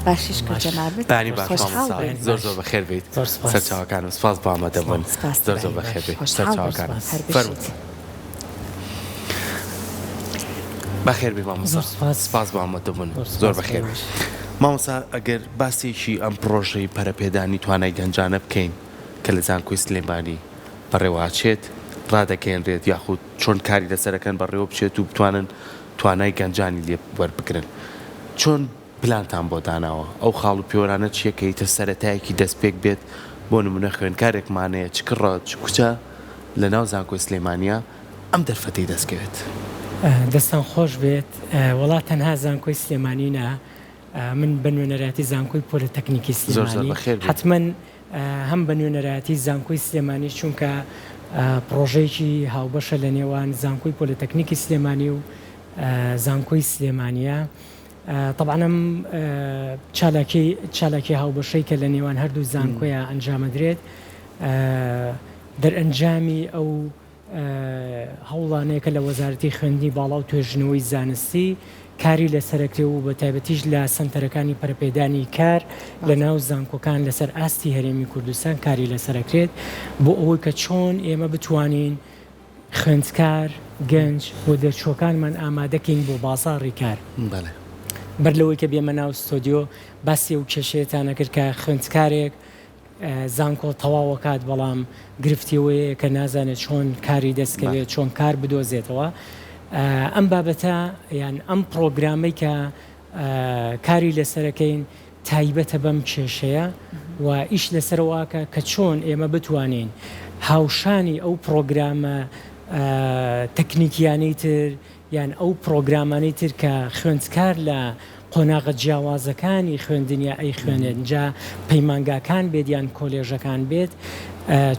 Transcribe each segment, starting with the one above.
باشیش کرد جەنابەت بانی باش خۆشحاڵ مامۆستا بێن. زۆر زۆر بەخێر بیت سەرچاوەکانم سپاس بۆ ئامادەبوون سپاس زۆر زۆر بەخێر بیت سەرچاوەکانم فەرموو بەخێر بی مامۆستا سپاس بۆ ئامادەبوون زۆر بەخێر مامۆستا ئەگەر باسێکی ئەم پرۆژەی پەرەپێدانی توانای گەنجانە بکەین کە لە زانکۆی سلێمانی بەڕێوەچێت ڕادەکەێنرێت یاخود چۆن کاری لەسەرەکەن بەڕێوە بچێت و بتوانن توانای گەنجانی لێ وەربگرن چۆن پلانتان بۆ داناوە ئەو خاڵ و پێوەرانە چییە کە ئیتر سەرەتایەکی دەستپێک بێت بۆ نمونە خوێندکارێکمانەیە چ کڕە چ کوچە لە ناو زانکۆی سلێمانیە ئەم دەرفەتەی دەستکەوێت دەستان خۆش بێت وڵات تەنها زانکۆی سلێمانینە من بە نوێنەراتی زانکۆی پۆلیتەکنیکی سلێمانی حتمما هەم بە نوێنەراتی زانکۆی سلێمانی چونکە پرۆژەیەکی هاوبەشە لە نێوان زانکۆی پۆلیتەکنیکی سلێمانی و زانکۆی سلێمانیە طبعاً چالاکی هاوبەشەی کە لە نێوان هەردوو زانکۆیە ئەنجامەدرێت دەرئەنجامی ئەو هەوڵانەیە کە لە وەزارەتی خوێندنی باڵا و توێژنەوەی زانستی کاری لەسەرەکرێ و بە تایبەتیش لە سنتەرەکانی پەرەپێدانی کار لە ناو زانکۆکان لەسەر ئاستی هەرێمی کوردستان کاری لەسەرەکرێت بۆ ئەوەی کە چۆن ئێمە بتوانین خوێندکار گەنج بۆ دەرچۆکانمان ئامادەکەین بۆ بازاڕی کار بەر لەوەی کە بێمە ناو ستۆدیۆ باسی و کێشەیەتانە کرد کە خوێندکارێک زانکۆ تەواوە کات بەڵام گرفتیەوەیە کە نازانێت چۆن کاری دەستکەوێت چۆن کار بدۆزێتەوە ئەم بابەتە یان ئەم پرۆگرامەی کە کاری لەسەرەکەین تایبەتە بەم کێشەیە و ئیش لەسەرواکە کە چۆن ئێمە بتوانین هاوشانی ئەو پرۆگرامە تەکنیکیانەی تر یان ئەو پرۆگرامانەی تر کە خوێندکار لە قۆناغە جیاوازەکانی خوێندنیا ئەی خوێنێت جا پەیمانگاکان بێت یان کۆلێژەکان بێت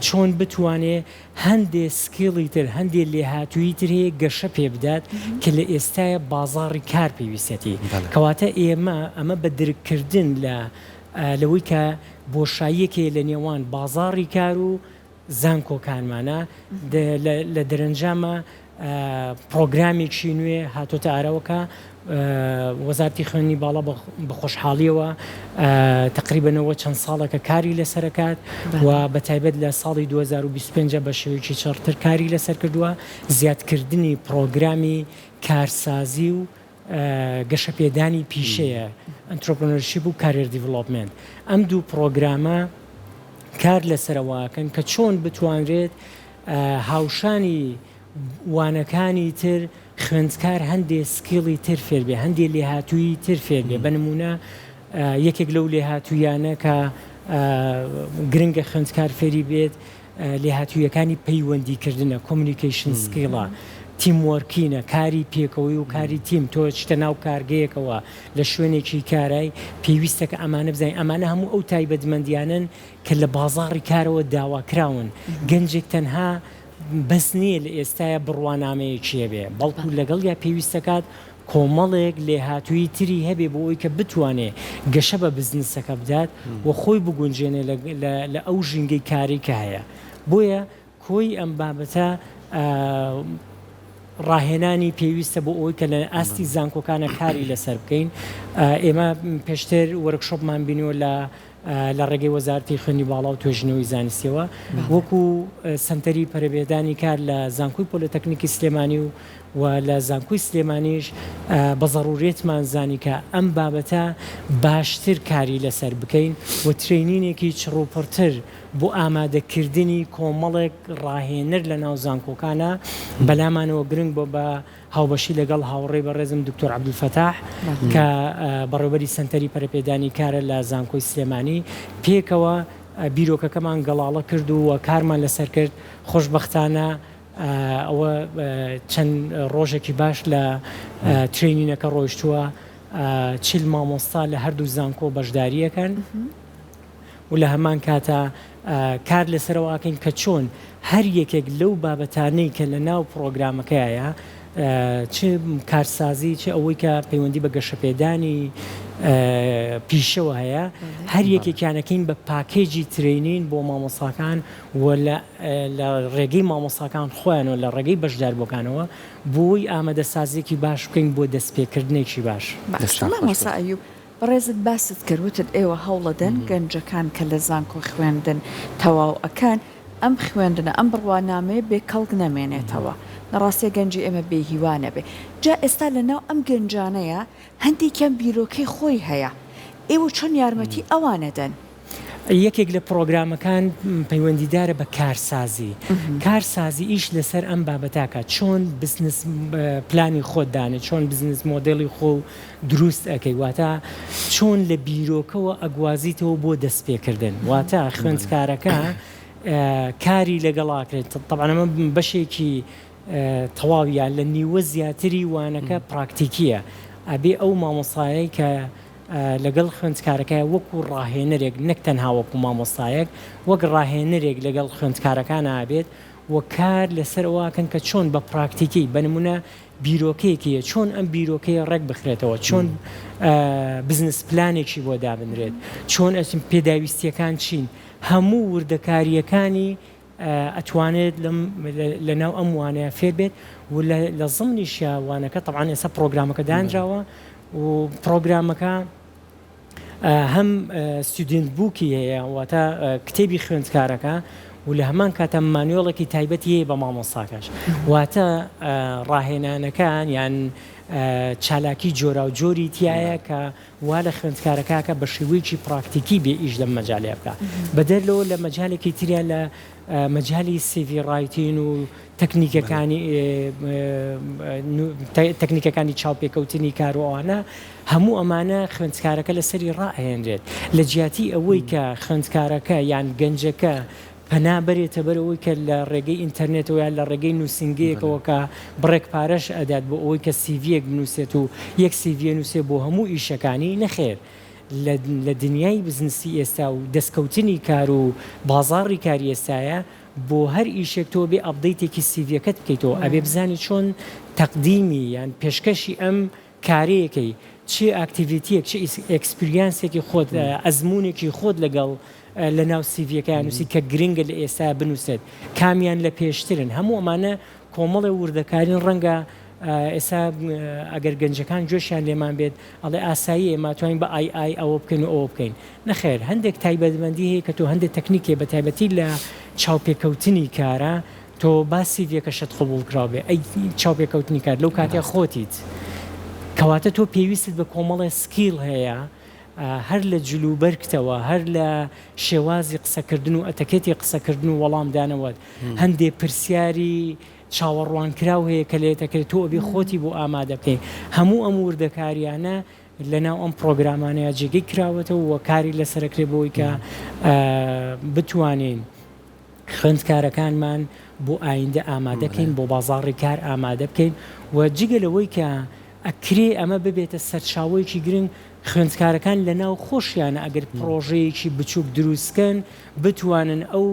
چۆن بتوانێ هەندێ سکیڵی تر هەندێ لێهاتووی تر هەیە گەشە پێ بدات کە لە ئێستایە بازاڕی کار پێویستێتی کەواتە ئەمە بە درکردن لەوەی کە بۆشاییەکێ لە نێوان بازاڕی کار و زانکۆکانمانە لە دەرەنجامە پرۆگرامێکی نوێ هاتۆتە ئارەوەکە وەزارەتی خوێندنی باڵا بە خۆشحاڵیەوە تقریبەنەوە چەند ساڵێکە کاری لەسەرکات و بە تایبەت لە ساڵی 2025 بە شێوەیەکی چڕتر کاری لەسەر کردووە زیادکردنی پرۆگرامی کارسازی و گەشەپێدانی پیشەیە ئەنترۆپرۆنۆرشیپ و کارێر دیڤلۆپمنت ئەم دوو پرۆگرامە کار لەسەرەوەکەن کە چۆن بتوانرێت هاوشانی وانەکانی تر خوێندکار هەندێ سکیڵی تر فێر بێ هەندێ لێهاتووی تر فێر بێ بە نمونە یەکێک لەو لێهاتوویانە کە گرنگە خوێندکار فێری بێت لێهاتوویەکانی پەیوەندیکردنە کۆمیونیکیشن سکیڵە تیموەرکینە کاری پێکەوەی و کاری تیم تۆ چتە ناو کارگەیەکەوە لە شوێنێکی کارای پێویستە کە ئەمانە بزانین ئەمانە هەموو ئەو تایبەتمەندیانن کە لە بازاڕی کارەوە داواکراون گەنجێک تەنها بەس نییە لە ئێستاە بڕوانامەیەکیە بێ بەڵکو لەگەڵ یا پێویستەکات کۆمەڵێک لێهاتووی تری هەبێ بۆ ئەوی کە بتوانێ گەشە بە بزنسەکە بدات و خۆی بگونجێنێ لە ئەو ژینگەی کاری کە هەیە بۆیە کۆی ئەم بابەتە ڕاهێنانی پێویستە بۆ ئەوی کە لە ئاستی زانکۆکانە کاری لەسەر بکەین ئێمە پێشتر وەرکشۆپمان بینیوە لە ڕێگەی وەزارەتی خوێندنی باڵا و توێژنەوەی زانستیەوە وەکو سنتەری پەرەپێدانی کار لە زانکۆی پۆلیتەکنیکی سلێمانی و لە زانکۆی سلێمانیش بە ضەرورێتمان زانی کە ئەم بابەتە باشتر کاری لەسەر بکەین و ترێنینێکی چڕوپڕتر بۆ ئامادەکردنی کۆمەڵێک ڕاهێنەر لە ناو زانکۆکانە بەلامانەوە گرنگ بۆ بە هاوبەشی لەگەڵ هاوڕێی بەڕێزم دکتۆر عەبدولفەتاح کە بەڕێوەبەری سنتەری پەرەپێدانی کارە لە زانکۆی سلێمانی پێکەوە بیرۆکەکەمان گەڵاڵە کرد و کارمان لەسەر کرد خۆشبەختانە ئەوە چەند ڕۆژێکی باش لە ترێنینەکە ڕۆیشتووە چل مامۆستا لە هەردوو زانکۆ بەشداریەکەن و لە هەمان کاتە کار لەسەرەوەکەین کە چۆن هەر یەکێک لەو بابەتانەی کە لە ناو پرۆگرامەکەیە چ کارسازی چ ئەوەی کە پەیوەندی بە گەشەپێدانی پیشەوە هەیە هەر یەکێکیانەکەین بە پاکێجی ترێنین بۆ مامۆساکان و لە ڕێگەی مامۆساکان خۆیان و لە ڕێگەی بەشداربووەکانەوە بۆی ئامادەسازیێکی باش بکەین بۆ دەستپێکردنێکی باش مامۆستا ئەیوب بەڕێزت باست کردوتت ئێوە هەوڵەدەن گەنجەکان کە لە زانکۆ خوێندن تەواو ئەکەن ئەم خوێندنە ئەم بڕوانامەیە بێ کەڵک نەمێنێتەوە نەڕاستی گەنجی ئێمە بێهیوانە بێ جا ئێستا لەناو ئەم گەنجانەیە هەندێکیان بیرۆکەی خۆی هەیە ئێوە چۆن یارمەتی ئەوانەدەن یەکێک لە پرۆگرامەکان پەیوەندیدارە بە کارسازی کارسازی ئیش لەسەر ئەم بابەتاکە چۆن بزنس پلانی خۆت دانێت چۆن بزنس مۆدلی خۆ دروست ئەەکەی واتە چۆن لە بیرۆکەوە ئەگوازیتەوە بۆ دەستپێکردن واتە خوێندکارەکە کاری لەگەڵاکرێت طبعاً ئەمە بەشێکی تەواویان لە نیوە زیاتری وانەکە پراکتیکیە ئەبێ ئەو مامۆستایەی کە لەگەڵ خوێندکارەکە وەکو ڕاهێنەرێک نەک تەنها وەکو مامۆستایەک وەک ڕاهێنەرێک لەگەڵ خوێندکارەکان ئابێت و کار لەسەر ئەوواکەن کە چۆن بە پراکتیکی بەنمونە بیرۆکەیەکیە چۆن ئەم بیرۆکەیە ڕێک بخرێتەوە چۆن بزنس پلانێکی بۆ دابنرێت چۆن ئەچین پێداویستیەکان چین هەموو وردەکاریەکانی ئەتوانێت لەناو ئەم وانەیە فێر بێت و لە زمنی شیاوانەکە طبعاً ئێستا پرۆگرامەکە دانراوە و پرۆگرامەکە هەم ستودنت بووکی هەیە واتە کتێبی خوێندکارەکە و لە هەمان کاتە مانیۆڵێکی تایبەتی هەیە بە مامۆستاکەش واتە ڕاهێنانەکان یان چالاکی جۆرا و جۆری تایە کە وا لە خوێندکارەکە بە شێوەیەکی پراکتیکی بێ ئیش لەم مەجالێ بکە بەدەرلەوە لە مەجالێکی تریان لە مەجای سیڤی ڕایتین و تەکنیکەکانی چاوپێکەوتنی کارۆوانە هەموو ئەمانە خوێندکارەکە لەسەری ڕائێنرێت لە جیاتی ئەوەی کە خوێندکارەکە یان گەنجەکە پەنا بەرێتە بەرەوەی کە لە ڕێگەی ئینتەرنێتەوە یان لە ڕێگەی نووسنگەیەکەوە کە بڕێک پارەش ئەدات بۆ ئەوەی کە سیڤیەک بنووسێت و یەک سیڤە نووسێت بۆ هەموو ئیشەکانی نەخێر لە دنیای بزنسی ئێستا و دەستکەوتنی کار و بازاڕی کاری ئێستایە بۆ هەر ئیشێک تۆ بێ ئەپدەیتێکی سیڤەکەت بکەیتەوە ئەبێ بزانی چۆن تەقدیمی یان پێشکەشی ئەم کارەیەکەی چه ئاکتیڤیتیەک چه ئەکسپریانسێکی خۆت ئەزمونێکی خۆت لەگەڵ لە ناو سیڤەکەیان نووسی کە گرنگە لە ئێستا بنووسێت کامیان لە پێشترن هەموو ئەمانە کۆمەڵی وردەکارین ڕەنگە ئێستا ئەگەر گەنجەکان جۆشیان لێمان بێت ئەڵێ ئاسایی ئێمە توانین بە ئای ئەوە بکەین و ئەوە بکەین نەخێر هەندێک تایبەتمەندی هەیە کە تۆ هەندێک تەکنیکێ بە تایبەتی لە چاوپێکەوتنی کارە تۆ باسی سیڤەکەشت قبول کراوێ ئەی چاوپێکەوتنی کار لەو کاتێک خۆتیت کەواتە تۆ پێویستت بە کۆمەڵی سکیل هەیە هەر لە جلوبەرکتەوە هەر لە شێوازی قسەکردن و ئەتەکێتی قسەکردن و وەڵامدانەوەت هەندێک پرسیاری چاوەڕوانکراو هەیە کە لێتەکرێت تۆ بێ خۆتی بۆ ئامادە بکەین هەموو ئەم وردەکاریانە لەناو ئەم پرۆگرامانەیە جێگەی کراوەتەوە و کاری لەسەرکرێ بۆی کە بتوانین خوێندکارەکانمان بۆ ئایندە ئامادە بکەین بۆ بازاڕی کار ئامادە بکەین و جگەلەوەی کە ئەکرێ ئەمە ببێتە سەرچاوەیەکی گرنگ خوێندکارەکان لەناو خۆشیانە ئەگەر پرۆژەیەکی بچووک دروستکەن بتوانن ئەو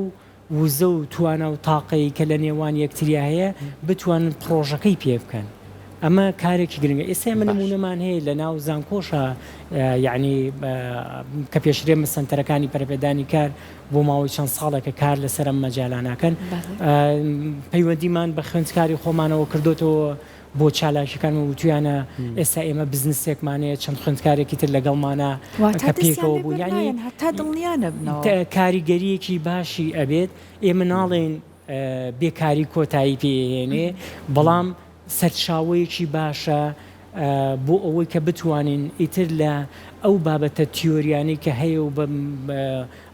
وزە و توانە و تاقەی کە لە نێوان یەکتریا هەیە بتوانن پرۆژەکەی پێ بکەن ئەمە کارێکی گرنگە ئێستا ئێمە نمونەمان هەیە لە ناو زانکۆشە یعنی کە پێشرێمە سنتەرەکانی پەرەپێدانی کار بۆ ماوەی چەند ساڵێکە کار لەسەر ئەم مەجالاناکەن پەیوەندیمان بە خوێندکاری خۆمانەوە کردوتەوە بۆ چالاکیەکان و تویانە ئێستا ئێمە بزنسێکمانەیە چەند خوێندکارێکی تر لەگەڵمانە کە پێکەوە بوو یعنی کاریگەریەکی باشی ئەبێت ئێمە ناڵێن بێکاری کۆتایی پێهێنێ بەڵام سەرچاوەیەکی باشە بۆ ئەوەی کە بتوانین ئیتر لە ئەو بابەتە تیۆریانی کە هەیە و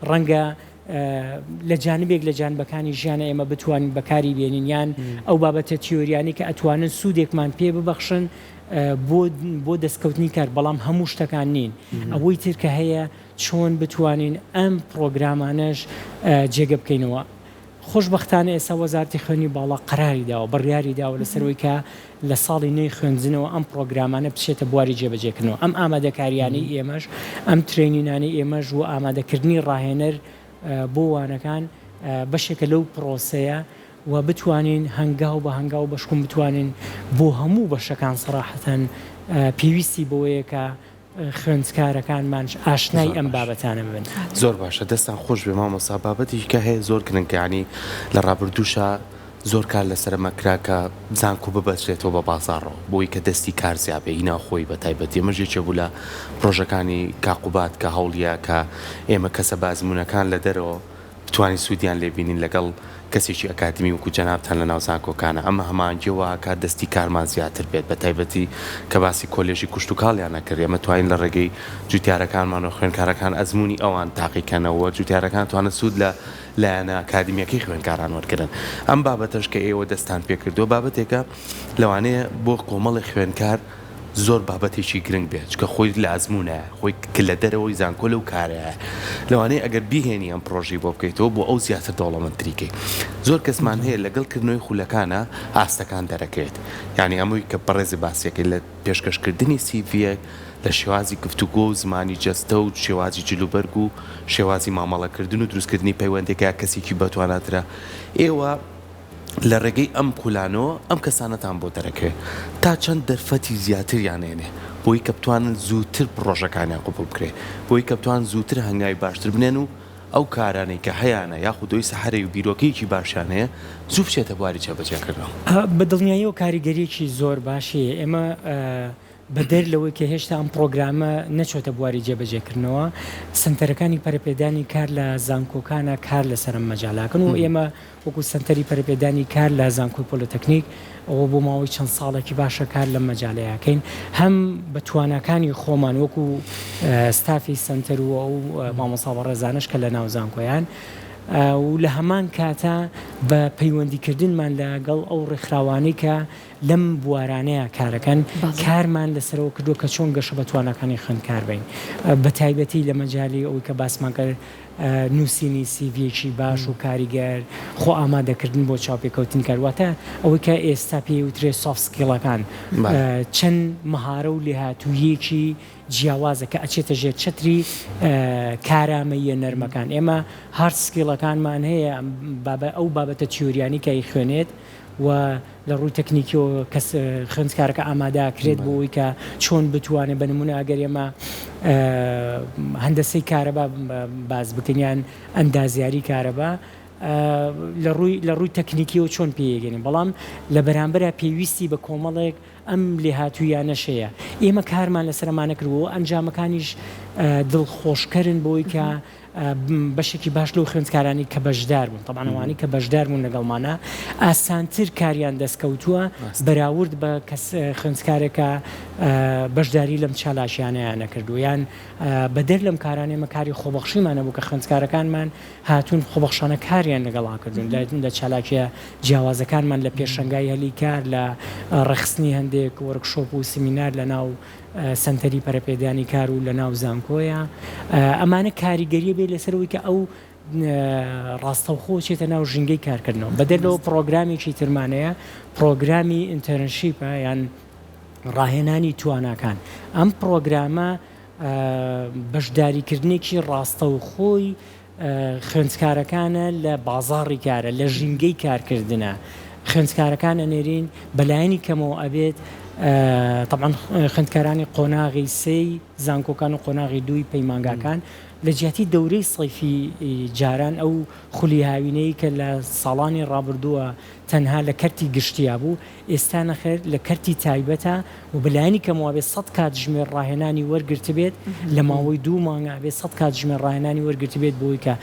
ڕەنگە لە جانبێک لە جانبەکانی ژیانە ئێمە بتوانین بەکاری بێنین یان ئەو بابەتە تیۆریانی کە ئەتوانن سوودێکمان پێ ببەخشن بۆ دەستکەوتنی کار بەڵام هەموو شتەکان نین ئەوەی تر کە هەیە چۆن بتوانین ئەم پرۆگرامانەش جێگە بکەینەوە خۆشبەختانە ئێستا وەزارەتی خوێنی باڵا قەراری داوە بڕیاری داوە لەسەرەوەی کە لە ساڵی نوێی خوێندنەوە ئەم پرۆگرامانە بچێتە بواری جێبەجێکردنەوە ئەم ئامادەکاریانی ئێمەش ئەم ترێنینانی ئێمەش و ئامادەکردنی ڕاهێنەر بۆ وانەکان بەشێکە لەو پرۆسەیە و بتوانین هەنگاو بە هەنگاو بەشکم بتوانین بۆ هەموو بەشەکان سەراحەتەن پێویستی بۆیە کە خوێندکارەکانمان ئاشنای ئەم بابەتانە بن زۆر باشە دەستان خۆش بێ مامۆستا بابەتێکی کە هەیە زۆر گرنگانی لە ڕابردووشە زۆر کار لەسەرمە کرا کە زانکۆ ببەچێتەوە بە بازاڕەوە بۆی کە دەستی کار زیابێ هینا خۆی بە تایبەتی ئێمەژێکە بوو لە پرۆژەکانی کاقوبات کە هەوڵیە کە ئێمە کەسە بازمونونەکان لە دەرەوە بتوانین سوودیان لێبینین لەگەڵ کەسێکی ئەکادمی وکو جەنابتان لە ناو زانکۆکانە ئەمە هەمانگیەوە کار دەستی کارمان زیاتر بێت بە تایبەتی کە باسی کۆلێژی کوشت و کاڵیان نەکرد ئێمە توانین لە ڕێگەی جوتیارەکانمان و خوێنکارەکان ئەزمموی ئەوان تاقیکەنەوە جوتیارەکان توانە سوود لە لایەنە ئاکادمیەکەی خوێنکاران وەرگن ئەم بابەتەش کە ئێوە دەستان پێکردو بابەتێکە لەوانەیە بۆ کۆمەڵی خوێنکار زۆر بابەتێکی گرنگ بێت چکە خۆی لە ئەزمونە خۆی کە لە دەرەوەی زانکۆ لەو کارەیە لەوانەیە ئەگەر بیهێنی ئەم پرۆژی بۆ بکەیتەوە بۆ ئەو زیاتر دەوڵەمەندتریکەی زۆر کەسمان هەیە لەگەڵکردنەوەی خولەکانە ئاستەکان دەرەکەوێت یعنی ئەمووی کە بەڕێزی باسیەکەی لە پێشکەشکردنی سیڤە لە شێوازی گفتوگۆ و زمانی جەستە و شێوازی جلوبەرگ و شێوازی مامەڵەکردن و دروستکردنی پەیوەندێکە کەسێکی بەتواناترە ئێوە لە ڕێگەی ئەم کولانەوە ئەم کەسانەتان بۆ دەرەکەوێت تا چەند دەرفەتی زیاتریانێنێ بۆی کە بتوانن زووتر پرۆژەکانیان قوبڵ بکرێت بۆی کە بتوان زووتر هەنگاوی باشتر بنێن و ئەو کارانەی کە هەیەە یاخودۆی سەحرەی و بیرۆکەیەکی باشیانەیە زوو بچێتە بواری جێبەجێکردنەوە بە دڵنیایی و کاریگەریەکی زۆر باشی ئێمە بەدەر لەوەی کە هێشتا ئەم پرۆگرامە نەچۆتە بواری جێبەجێکردنەوە سنتەرەکانی پەرەپێدانی کار لە زانکۆکانە کار لەسەر ئەم مەجاڵاکەن و ئێمە وەکو سنتەری پەرەپێدانی کار لە زانکۆی پۆلیتەکنیک ئەوە بۆ ماوەی چەند ساڵێکی باشە کار لەم مەجاڵەیەکەین هەم بە توانەکانی خۆمان وەکو ستافی سنتەر و ئەو مامۆستا بەڕێزانش کە لە ناو زانکۆیان و لە هەمان کاتە بە پەیوەندیکردنمان لەگەڵ ئەو ڕێکخراوانەی کە لەم بوارانەیە کارەکەن کارمان لەسەرەوە کردو کە چۆن گەشە بە توانەکانی خوێندکار بین بە تایبەتی لە مەجای ئەوی کە باسمان کرد نووسینی سیڤیەکی باش و کاریگەر خۆ ئامادەکردن بۆ چاوپێکەوتنی کارواتە ئەوەی کە ئێستا پێوترێ سۆفت سکیڵەکان چەند مەهارە و لێهاتوویەکی جیاوازە کە ئەچێتە ژێر چەتری کارامەیە نەرمەکان ئێمە هارد سکیڵەکانمان هەیە ئەو بابەتە تیۆریانی کە خوێنێت و لە ڕووی تەکنیکی و کەس خوێندکارەکە ئامادەکرێت بۆ ئەوی کە چۆن بتوانێت بە نمونە ئەگەر ئێمە هەندەسەی کارەبا باز بکەنیان ئەندازیاری کارەبا لە ڕووی تەکنیکیەوە چۆن پێگەێنین بەڵام لە بەرامبەر پێویستی بە کۆمەڵێک ئەم لێهاتوویانەشەیە ئێمە کارمان لەسەرمانە کردەوە ئەنجامەکانیش دڵخۆشکردن بۆی کە بەشێکی باش لەو خوێندکارانی کە بەشدار بوون تەبانەوانی کە بەشدار بوون لەگەڵمانە ئاسانتر کاریان دەستکەوتووە بەراورد بە کەس خوێندکارێکە بەشداری لەم چالاشیانەیان نەکردو یان بەدەر لەم کارانێمە کاری خۆبەخشیمانە بوو کە خوێندکارەکانمان هاتوون خۆبەخشانە کاریان لەگەڵاکردون لە چالاکیە جیاوازەکانمان لە پێشنگای هەلی کار لە ڕێخستنی هەندێک وەرکشۆپ و سیمینار لە ناو سنتەری پەرەپێدانی کار و لە ناو زانکۆیە ئەمانە کاریگەریە بێ لەسەرەوەی کە ئەو ڕاستەوخۆ چێتە ناو ژینگەی کارکردنەوە بەدەرەوە پرۆگرامێکی ترمانەیە پرۆگرامی ئینتەرنشیپە یان ڕاهێنانی تواناکان ئەم پرۆگرامە بەشداریکردنێکی ڕاستەوخۆی خوێندکارەکانە لە بازاڕی کارە لە ژینگەی کارکردنە خوێندکارەکان ئەنێرین بەلایەنی کەمەوە ئەبێت طبعا خوێندکارانی قۆناغی سێی زانکۆکان و قۆناغی دووی پەیمانگاکان لە جیاتی دەورەی سەیفی جاران ئەو خولی هاوینەی کە لە ساڵانی ڕابردووە تەنها لە کەرتی گشتیا بوو ئێستا نەخێر لە کەرتی تایبەتە و بەلایەنی کەمەوە بێت 100 کات ژمێر ڕاهێنانی وەرگرت بێت لە ماوەی 2 مانگە بێت 100 کات ژمێر ڕاهێنانی وەرگرت بێت بۆی کە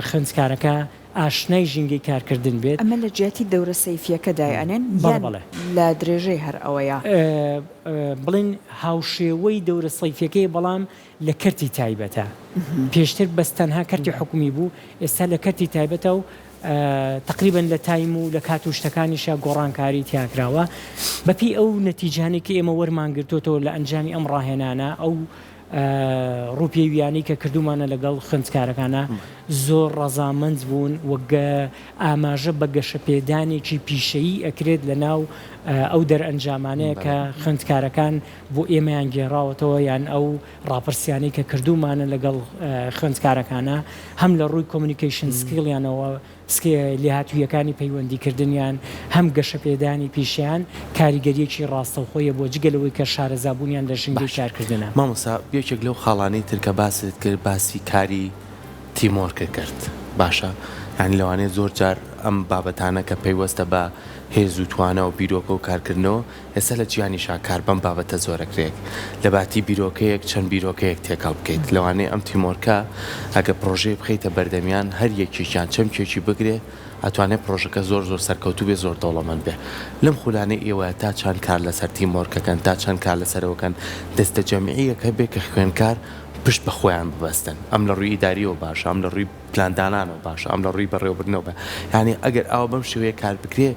خوێندکارەکە ئاشنای ژینگەی کارکردن بێت ئەمە لە جیاتی دەورە سەیفیەکە دایانێن لە درێژەی هەر ئەوەیە بڵین هاوشێوەی دەورە سەیفیەکەی بەڵام لە کەرتی تایبەتە پێشتر بەستەنها کەرتی حکومی بوو ئێستا لە کەرتی تایبەتە و تقریبا لە تایم و لە کات و شتەکانیشە گۆڕانکاری تیاکراوە بەپی ئەو نەتیجانێکی ئێمە وەرمانگرتوتەوە لە ئەنجامی ئەم ڕاهێنانە ئەو ڕوپێویانی کە کردومانە لەگەڵ خوێندکارەکانە زۆر ڕەزامەند بوون وەگە ئاماژە بە گەشەپێدانێکی پیشەیی ئەکرێت لە ناو ئەو دەرئەنجامانەیە کە خوێندکارەکان بۆ ئێمەیان گێڕاوەتەوە یان ئەو ڕاپرسیانەی کە کردومانە لەگەڵ خوێندکارەکانە هەم لە ڕووی کۆمیونیکیشن سکیڵیانەوە لێهاتوویەکانی پەیوەندیکردنیان هەم گەشەپێدانی پیشیان کاریگەریەکی ڕاستەوخۆیە بۆ جگەلەوەی کە شارەزابوونیان لە ژینگەی کارکردنە مامۆستا یەکێک لەو خاڵانەی ترکە باست کرد باسی کاری تیمۆرکە کرد باشە یعنی لەوانەیە زۆر جار ئەم بابەتانە کە پەیوەستە بە هێز و توانە و بیرۆکە و کارکردنەوە ئێستا لە جیانی شاکار بەم بابەتە زۆرەکرێک لە باتی بیرۆکەیەک چەند بیرۆکەیەک تێکەڵ بکەیت لەوانەیە ئەم تیمۆرکە ئەگە پرۆژەی بخەیتە بەردەمیان هەر یەکێکیان چەمکێکی بگرێ ئەتوانێت پرۆژەکە زۆر سەرکەوتوو بێ زۆر دەوڵەمەند بێ لەم خولانەی ئێوە تا چەند کار لەسەر تیمۆرکەکەن تا چەند کار لەسەرەوەکەن دەستە جەمعیەکە بێ کە خوێندکار پشت بە خۆیان ببەستن ئەم لە ڕووی ئیداریەوە باشە ئەم لە ڕووی پلاندانانەوە باشە ئەم لە ڕووی بەڕێوەبردنەوە بە یعنی ئەگەر ئەوە بەم شێوەیە کار بکرێ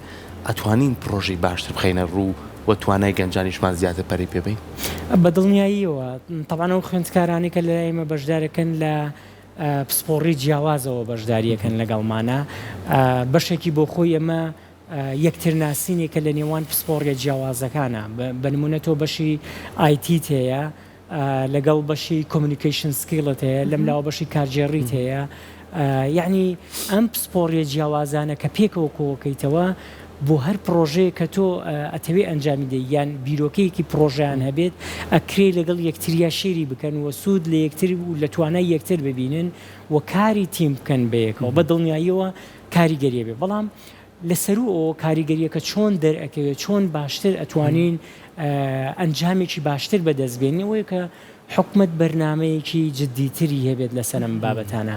ئەتوانین پرۆژەی باشتر بخەینە ڕوو و توانای گەنجانیشمان زیاتر پەری پێبین بە دڵنیاییەوە تەبانە و خوێندکارانی کە لە ئێمە بەشدارەکەن لە پسپۆڕی جیاوازەوە بەشداریەکەن لەگەڵمانە بەشێکی بۆ خۆی ئەمە یەکترناسینێکە لە نێوان پسپۆڕیە جیاوازەکانە بەنمونە تۆ بەشی ئایتیت هەیە لەگەڵ بەشی کۆمیونیکیشن سکیلت هەیە لەم لاوە بەشی کارجێڕیت هەیە یعنی ئەم پسپۆڕیە جیاوازانە کە پێکەوە کۆوەکەیتەوە بۆ هەر پرۆژەیە کە تۆ ئەتەوێ ئەنجامی دەی یان بیرۆکەیەکی پرۆژیان هەبێت ئەکرێ لەگەڵ یەکتریا شێری بکەن و سوود لە یەکتر و لە توانای یەکتر ببینن و کاری تیم بکەن بەیەکەوە بە دڵنیاییەوە کاریگەریە بێ بەڵام لەسەرو ئەوە کاریگەریەکە چۆن دەرئەکەوێت چۆن باشتر ئەتوانین ئەنجامێکی باشتر بەدەستبێنەوەی کە حکومت بەرنمەیەکی جددیتری هەبێت لەسەرم بابەتانە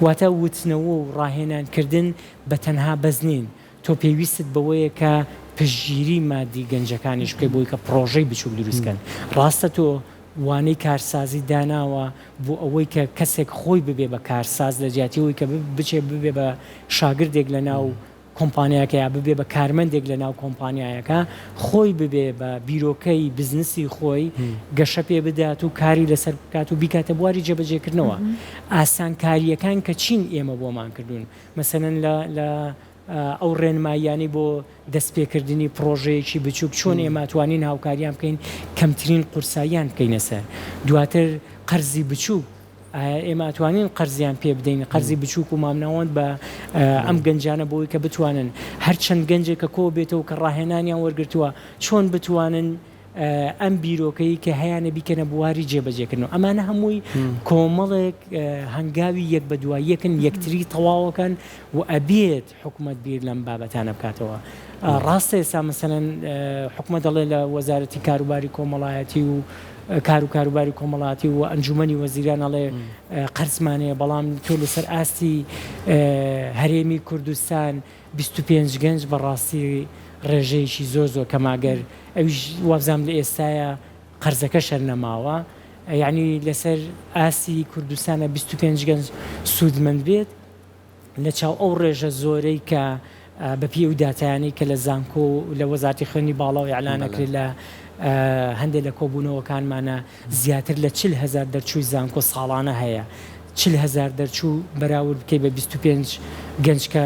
واتە وتنەوە و ڕاهێنانکردن بە تەنها بەزنین تۆ پێویستت بەوەیە کە پشگیری مادی گەنجەکانیش بکەی بۆی کە پرۆژەی بچووک دروستکەن ڕاستە تۆ وانەی کارسازی داناوە بۆ ئەوەی کە کەسێک خۆی ببێ بە کارساز لە جیاتیەوەی کە بچێ ببێ بە شاگردێک لە ناو کۆمپانیاکە یا ببێ بە کارمەندێک لە ناو کۆمپانیایەکە خۆی ببێ بە بیرۆکەی بزنسی خۆی گەشە پێ بدات و کاری لەسەر بکات و بیکاتە بواری جێبەجێکردنەوە ئاسانکاریەکان کە چین ئێمە بۆمان کردوون مەسەنەن لە ئەو ڕێنماییانی بۆ دەستپێکردنی پرۆژەیەکی بچووک چۆن ئێماتوانین هاوکاریان بکەین کەمترین قورساییان بکەینە سەر دواتر قەرزی بچووک ئێماتوانین قەرزیان پێ بدەین قەرزی بچووک و مامناوەند بە ئەم گەنجانە بۆی کە بتوانن هەرچەند گەنجێک کە کۆ بێتەوە کە ڕاهێنانیان وەرگرتووە چۆن بتوانن ئەم بیرۆکەی کە هەیەە بیکەنە بواری جێبەجێکردنەوە ئەمانە هەمووی کۆمەڵێک هەنگاوی یەک بە دوای یەکن یەکتری تەواوەکەن و ئەبێت حکومت بیر لەم بابەتانە بکاتەوە ڕاستە ئێستا مەسەلەن حکومت دەڵێ لە وەزارەتی کاروباری کۆمەڵایەتی و کاروباری کۆمەڵاتی و ئەنجومەنی وەزیران ئەڵێ قەرزمانەیە بەڵام تۆ لەسەر ئاستی هەرێمی کوردستان 25 گەنج بەڕاستی ڕێژەیەکی زۆر کەماگەر ئەویش وابزانام لە ئێستاە قەرزەکە شەر نەماوە یعنی لەسەر ئاسی کوردستانە 25 گەنج سوودمەند بێت لە چاو ئەو ڕێژە زۆرەی کە بەپی و داتایانی کە لە زانکۆ لە وەزارەتی خوێنی باڵا و ئیعلانەکرێت لە هەندێک لە کۆبوونەوەکانمانە زیاتر لە 40,000 دەرچووی زانکۆ ساڵانە هەیە 40,000 دەرچوو بەراورد بکەی بە 25 گەنج کە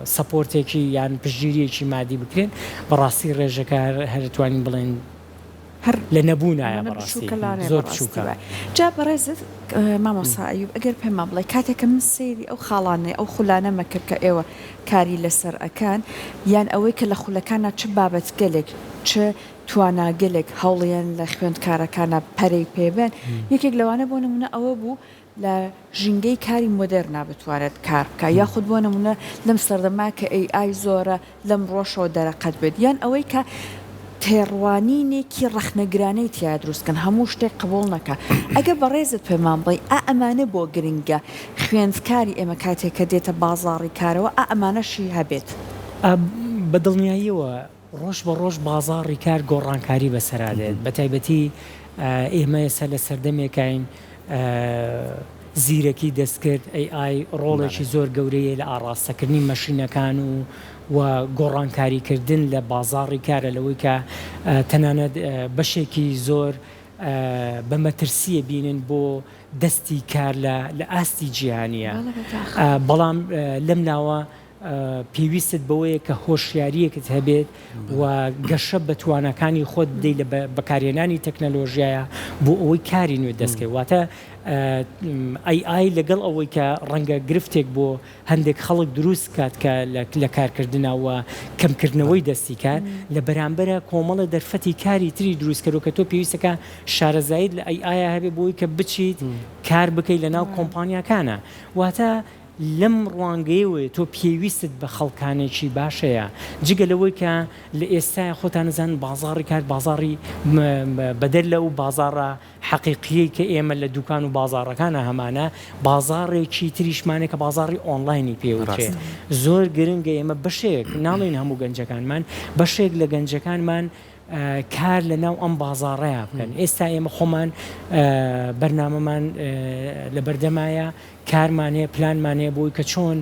سەپۆرتێکی یان پشگیریەکی مادی بکرێن بەڕاستی ڕێژەکە هەرتوانین بڵێن هەر لە نەبوونایە بەڕاستی زۆر بچووکە جا بەڕێزت مامۆستا ئەیوب ئەگەر پێمان بڵێ کاتێکە من سێری ئەو خاڵانەی ئەو خولانە مەکرد کە ئێوە کاری لەسەر ئەکان یان ئەوەی کە لە خولەکانە چ بابەت گەلێک چ تواناگەلێک هەوڵیان لە خوێندکارەکانە پەرەی پێبێن یەکێک لەوانە بۆ نمونە ئەوە بوو لە ژینگەی کاری مۆدێرنا بتوانێت کار بکە یاخود بۆ نمونە لەم سەردەما کە AI زۆرە لەم ڕۆژەوە دەرەقەت بێت یان ئەوەی کە تێڕوانینێکی ڕەخنەگرانەی تیا دروستکەن هەموو شتێک قبول نەکە ئەگە بەڕێزت پێمان بڵێ ئەمانە بۆ گرنگە خوێندکاری ئێمە کاتێککە دێتە بازاڕی کارەوە ئەمانەشی هەبێت بە دڵنیاییەوە ڕۆژ بە ڕۆژ بازاڕی کار گۆڕانکاری بەسەرادێت بە تایبەتی ئێمە ێستا لە سەردەمێکین زیرەکی دەستکرد AI ڕۆڵێکی زۆر گەورەیە لە ئاڕاستەکردنی مەشینەکان و گۆڕانکاریکردن لە بازاڕی کارە لەوەی کە تەنانەت بەشێکی زۆر بە مەترسیە بینن بۆ دەستی کار لە ئاستی جیهانیە بەڵام لەم ناوە پێویستت بەوەیە کە هۆشیاریەکت هەبێت و گەشە بە توانەکانی خۆت بدەیت لە بەکارهێنانی تەکنەلۆژیایە بۆ ئەوەی کاری نوێ دەستکەی واتە AI لەگەڵ ئەوەی کە ڕەنگە گرفتێک بۆ هەندێک خەڵک دروست کات کە لە کارکردنەوە کەمکردنەوەی دەستی کار لە بەرامبەرە کۆمەڵە دەرفەتی کاری تری دروستکەرەوە کە تۆ پێویستەکە شارەزایت لە AI هەبێ بۆی کە بچیت کار بکەیت لە ناو کۆمپانیاکانە واتە لەم ڕوانگەیەوە تۆ پێویستت بە خەڵکانێکی باشەیە جگە لەوەی کە لە ئێستای خۆتان نزان بازاڕی کات بازاڕی بەدەر لەو بازاڕە حەقیقیەی کە ئێمە لە دوکان و بازاڕەکانە هەمانە بازاڕێکی تریشمانێک کە بازاڕی ئۆنلاینی پێوچێت زۆر گرنگە ئێمە بەشێک ناڵێن هەموو گەنجەکانمان بەشێک لە گەنجەکانمان کار لە ناو ئەم بازاڕەیە بکەن ئێستا ئێمە خۆمان بەرنامەمان لە بەردەمایە کارمانەیە پلانمانەیە بۆی کە چۆن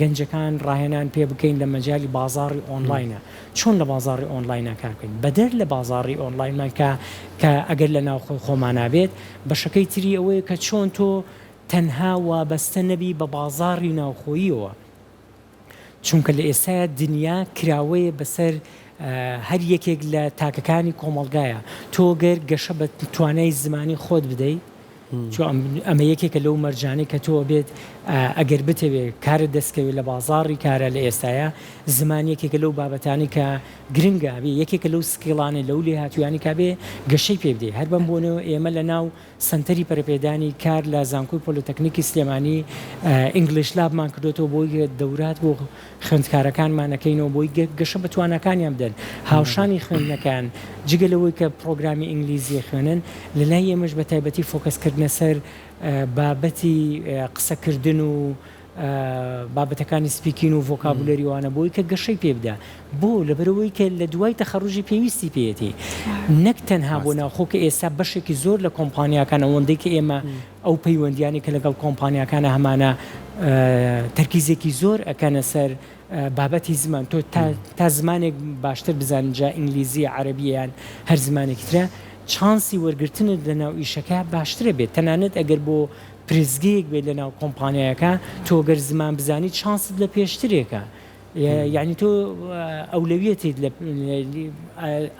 گەنجەکان ڕاهێنان پێ بکەین لە مەجای بازاڕی ئۆنلاینە چۆن لە بازاڕی ئۆنلاینە کار بکەین بەدەر لە بازاڕی ئۆنلاینمان کە ئەگەر لە ناو خۆمانابێت بەشەکەی تری ئەوەیە کە چۆن تۆ تەنها وابەستە نەبی بە بازاڕی ناوخۆییەوە چونکە لە ئێستاە دنیا کراوەیە بەسەر هەر یەکێک لە تاکەکانی کۆمەڵگایە تۆ گەر گەشە بە توانای زمانی خۆت بدەیت ئەمە یەکێکە لەو مەرجانەی کە تۆ بێت ئەگەر بتەوێت کارت دەستکەوێت لە بازاڕی کارە لە ئێستاە زمان یەکێکە لەو بابەتانی کە گرنگە بێ یەکێکە لەو سکیڵانە لەو لێ هاتوویانی کا بێ گەشەی پێ بدەیت هەر بەم بۆنەوە ئێمە لە ناو سنتەری پەرەپێدانی کار لە زانکۆی پۆلیتەکنیکی سلێمانی ئینگلیش لابمان کردوێتەوە بۆی دەورات بۆ خوێندکارەکانمانەکەینەوە بۆی گەشە بە توانەکانیان بدەن هاوشانی خوێندنەکان جگە لەوەی کە پرۆگرامی ئینگلیزی خوێنن لە لای ئێمەش بە تایبەتی فۆکەسکردنە سەر بابەتی قسەکردن و بابەتەکانی سپیکین و ڤۆکابولەری وانە بۆی کە گەشەی پێ بدە بۆ لەبەرەوەی کە لە دوای تەخەڕوژی پێویستی پێێتی نەک تەنها بۆ ناوخۆکە ئێستا بەشێکی زۆر لە کۆمپانیاکانە ئەوەندەی کە ئێمە ئەو پەیوەندیانی کە لەگەڵ کۆمپانیاکانە هەمانە تەرکیزێکی زۆر ئەکەنە سەر بابەتی زمان تۆ تا زمانێک باشتر بزانین جا ئینگلیزی عەرەبییان هەر زمانێکی ترە چانسی وەرگرتنت لە ناو ئیشەکە باشترە بێت تەنانەت ئەگەر بۆ پرزگەیەک بێت لە ناو کۆمپانیەکە تۆ گەر زمان بزانی چانست لە پێشترێکە یعنی تۆ ئەولەویەتیت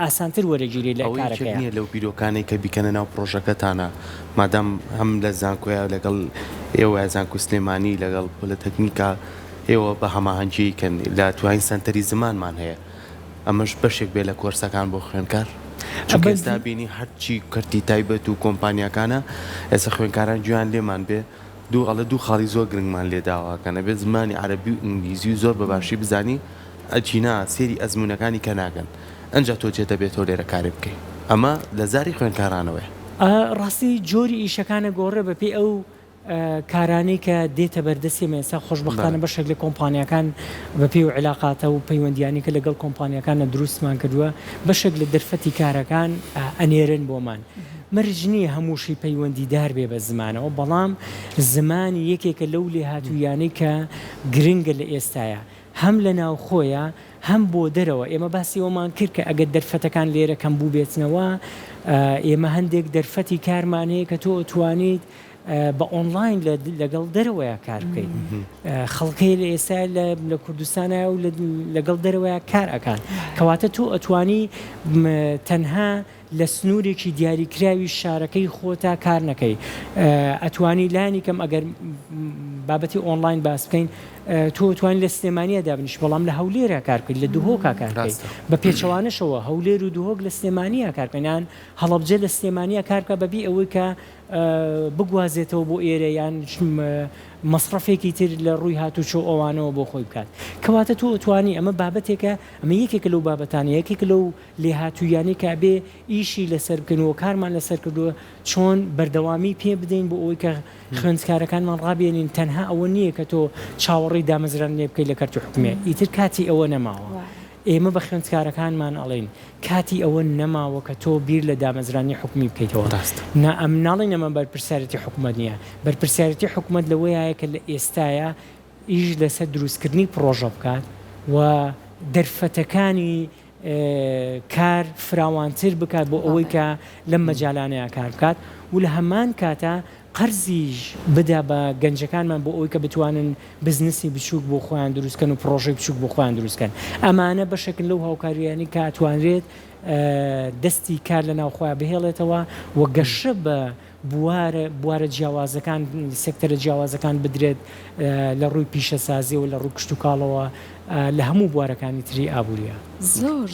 ئاسانتر وەرەگیری لە کارەکە نیە لەو بیرۆکانەی کە بیکەنە ناو پرۆژەکەتانە مادام هەم لە زانکۆیە لەگەڵ ئێوە زانکۆ سلێمانی لەگەڵ پۆلیتەکنیکا ئێوە بە هەماهەنگیکەن لە توانین سنتەری زمانمان هەیە ئەمەش بەشێک بێ لە کۆرسەکان بۆ خوێندکار چونکە ئێستا بینی هەرچی کەرتی تایبەت و کۆمپانیاکانە ئێستا خوێندکاران گویان لێمان بێ دوو خاڵی زۆر گرنگمان لێداواکەنە بێت زمانی عەرەبی و ئینگلیزی و زۆر بەباشی بزانی ئەچینا سێری ئەزمونەکانی کە ناگەن ئەنجا تۆ جێتە بێتەوە لێرە کارێ بکەیت ئەمە لە زاری خوێندکارانەوەی ڕاستی جۆری ئیشەکانە گۆڕە بەپێ ئەو کارانەی کە دێتە بەردەستی ئێستا خۆشبەختانە بەشێک لە کۆمپانیەکان بەپێ و علاقاتە و پەیوەندیانی کە لەگەڵ کۆمپانیەکانە دروستمان کردووە بەشێک لە دەرفەتی کارەکان ئەنێرن بۆمان مەرج نییە هەمووشی پەیوەندیدار بێ بە زمانەوە بەڵام زمانی یەکێکە لەو لێ هاتوویانەی کە گرنگە لە ئێستاە هەم لە ناو خۆیە هەم بۆ دەرەوە ئێمە باسی ئەومان کرد کە ئەگەر دەرفەتەکان لێرە کەم بوو بێتنەوە ئێمە هەندێک دەرفەتی کارمانەیە کە تۆ توانیت بە ئۆنلاین لەگەڵ دەرەوەیە کار بکەیت خەڵکی لە ئێستا لە کوردستانە و لەگەڵ دەرەوەیە کار ئەکان کەواتە تۆ ئەتوانی تەنها لە سنوورێکی دیاریکراوی شارەکەی خۆتا کار نەکەی ئەتوانی لانی کەم ئەگەر بابەتی ئۆنلاین باس بکەین تۆ توانین لە سلێمانیە دابنیش بەڵام لە هەولێرە کار بکەیت لە دوهۆکا کار بکەیت بە پێچەوانەشەوە هەولێر و دوهۆک لە سلێمانیە کار بکەین هەڵەبجە لە سلێمانیە کار بکە بەبێ ئەوەی کە بگوازێتەوە بۆ ئێرە یان مەصرفێکی تر لە ڕووی هاتوچۆ ئەوانەوە بۆ خۆی بکات کەواتە تۆ ئەتوانی ئەمە بابەتێکە ئەمە یەکێکە لەو بابەتانە یەکێک لەو لێهاتوویانی کە بێ ئیشی لەسەر بکەنەوە کارمان لەسەر کردووە چۆن بەردەوامی پێ بدەین بۆ ئەوەی کە خوێندکارەکانمان ڕابێنین تەنها ئەوە نییە کە تۆ چاوەڕی دامەزران لێ بکەیت لە کەرت و حکومێ ئیتر کاتی ئەوە نەماوە ئێمە بە خوێندکارەکانمان ئەڵێن کاتی ئەوە نەماوە کە تۆ بیر لە دامەزرانی حکومی بکەیتەوە ئەم ناڵین ئەمە بەرپرسیارەتی حکومەت نییە بەرپرسیارەتی حکومەت لەوەیە کە لە ئێستاە ئیش لەسەر دروستکردنی پرۆژە بکات و دەرفەتەکانی کار فراوانتر بکات بۆ ئەوەی کە لەم مەجالانەیە کار بکات و لە هەمان کاتە قەرزیش بدا بە گەنجەکانمان بۆ ئەوەی کە بتوانن بزنسی بچووک بۆ خۆیان دروستکەن و پرۆژەی بچووک بۆ خۆیان دروستکەن ئەمانە بەشێکن لەو هاوکاریانی کە ئەتوانرێت دەستی کار لە ناوخۆیان بهێڵێتەوە و گەشە بە بوارە جیاوازەکان سێکتەرە جیاوازەکان بدرێت لە ڕووی پیشەسازی و لە ڕووی کشت و کاڵەوە لە هەموو بوارەکانی تری ئابوووریە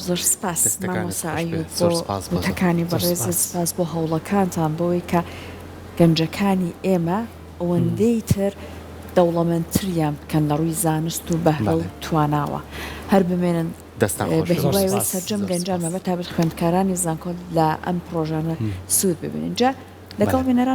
زۆر سپاس مامۆستا وتەکانی بەڕێز سپاس بۆ هەوڵەکانتان بۆی کە گەنجەکانی ئێمە ئەوەندەی تر دەوڵەمەندتریان بکەن لە ڕووی زانست و بەهرە و تواناوە هەر بمێنن دەستان بە هیوای سپاس. سەرجەم گەنجان مەبەت تابێت خوێندکارانی زانکۆ لە ئەم پرۆژانە سوود ببینن جا لەگەڵ بینەران